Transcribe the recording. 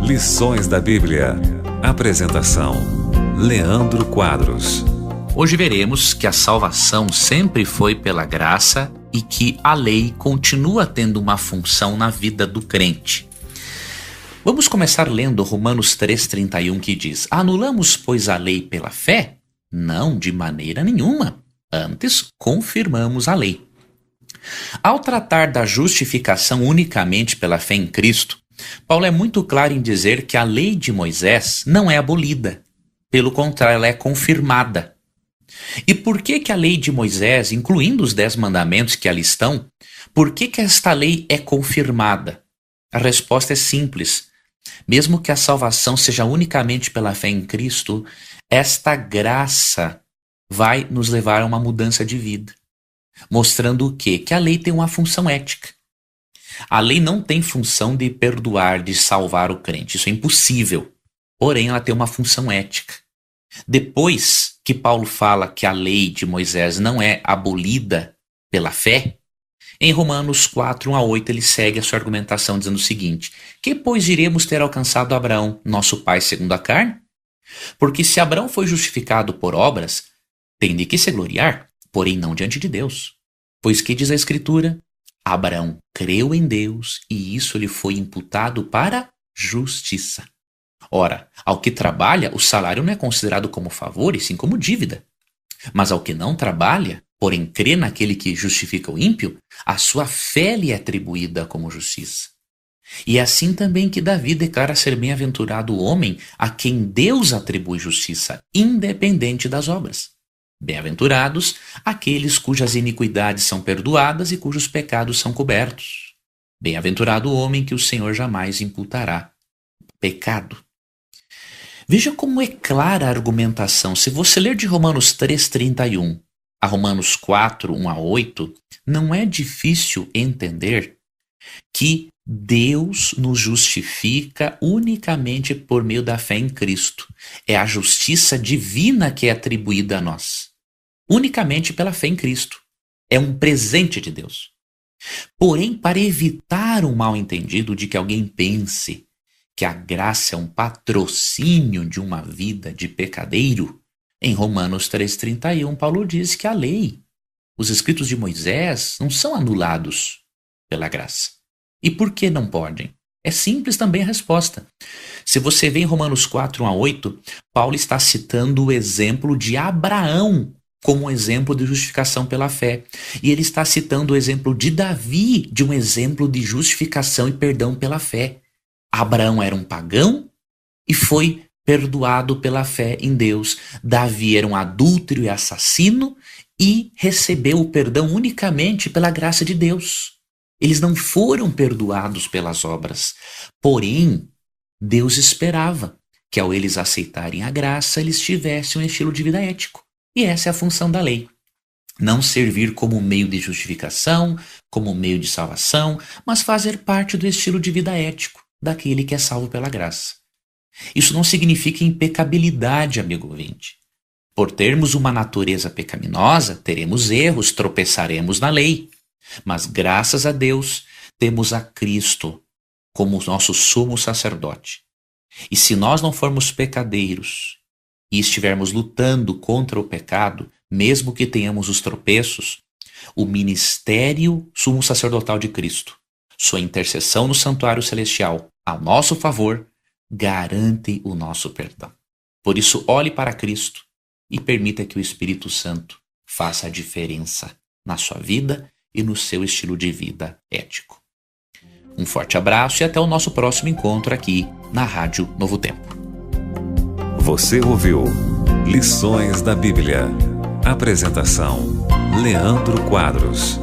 Lições da Bíblia. Apresentação: Leandro Quadros. Hoje veremos que a salvação sempre foi pela graça e que a lei continua tendo uma função na vida do crente. Vamos começar lendo Romanos 3,31, que diz: Anulamos, pois, a lei pela fé? Não, de maneira nenhuma. Antes, confirmamos a lei. Ao tratar da justificação unicamente pela fé em Cristo, Paulo é muito claro em dizer que a lei de Moisés não é abolida. Pelo contrário, ela é confirmada. E por que a lei de Moisés, incluindo os 10 mandamentos que ali estão, por que esta lei é confirmada? A resposta é simples. Mesmo que a salvação seja unicamente pela fé em Cristo, esta graça vai nos levar a uma mudança de vida. Mostrando o quê? Que a lei tem uma função ética. A lei não tem função de perdoar, de salvar o crente. Isso é impossível. Porém, ela tem uma função ética. Depois que Paulo fala que a lei de Moisés não é abolida pela fé, em Romanos 4, 1-8, ele segue a sua argumentação dizendo o seguinte: que, pois, diremos ter alcançado Abraão, nosso pai segundo a carne? Porque se Abraão foi justificado por obras, tem de que se gloriar, porém não diante de Deus. Pois que diz a Escritura? Abraão creu em Deus e isso lhe foi imputado para justiça. Ora, ao que trabalha, o salário não é considerado como favor, e sim como dívida. Mas ao que não trabalha, porém crê naquele que justifica o ímpio, a sua fé lhe é atribuída como justiça. E é assim também que Davi declara ser bem-aventurado o homem a quem Deus atribui justiça, independente das obras. Bem-aventurados aqueles cujas iniquidades são perdoadas e cujos pecados são cobertos. Bem-aventurado o homem que o Senhor jamais imputará pecado. Veja como é clara a argumentação. Se você ler de Romanos 3,31 a Romanos 4, 1-8, não é difícil entender que Deus nos justifica unicamente por meio da fé em Cristo. É a justiça divina que é atribuída a nós, unicamente pela fé em Cristo. É um presente de Deus. Porém, para evitar um mal-entendido de que alguém pense que a graça é um patrocínio de uma vida de pecadeiro, em Romanos 3,31, Paulo diz que a lei, os escritos de Moisés, não são anulados pela graça. E por que não podem? É simples também a resposta. Se você vê em Romanos 4, 1-8, Paulo está citando o exemplo de Abraão como um exemplo de justificação pela fé. E ele está citando o exemplo de Davi de um exemplo de justificação e perdão pela fé. Abraão era um pagão e foi perdoado pela fé em Deus. Davi era um adúltero e assassino e recebeu o perdão unicamente pela graça de Deus. Eles não foram perdoados pelas obras. Porém, Deus esperava que ao eles aceitarem a graça, eles tivessem um estilo de vida ético. E essa é a função da lei. Não servir como meio de justificação, como meio de salvação, mas fazer parte do estilo de vida ético daquele que é salvo pela graça. Isso não significa impecabilidade, amigo ouvinte. Por termos uma natureza pecaminosa, teremos erros, tropeçaremos na lei. Mas graças a Deus, temos a Cristo como nosso sumo sacerdote. E se nós não formos pecadeiros e estivermos lutando contra o pecado, mesmo que tenhamos os tropeços, o ministério sumo sacerdotal de Cristo, sua intercessão no santuário celestial, a nosso favor, garante o nosso perdão. Por isso, olhe para Cristo e permita que o Espírito Santo faça a diferença na sua vida e no seu estilo de vida ético. Um forte abraço e até o nosso próximo encontro aqui na Rádio Novo Tempo. Você ouviu Lições da Bíblia. Apresentação: Leandro Quadros.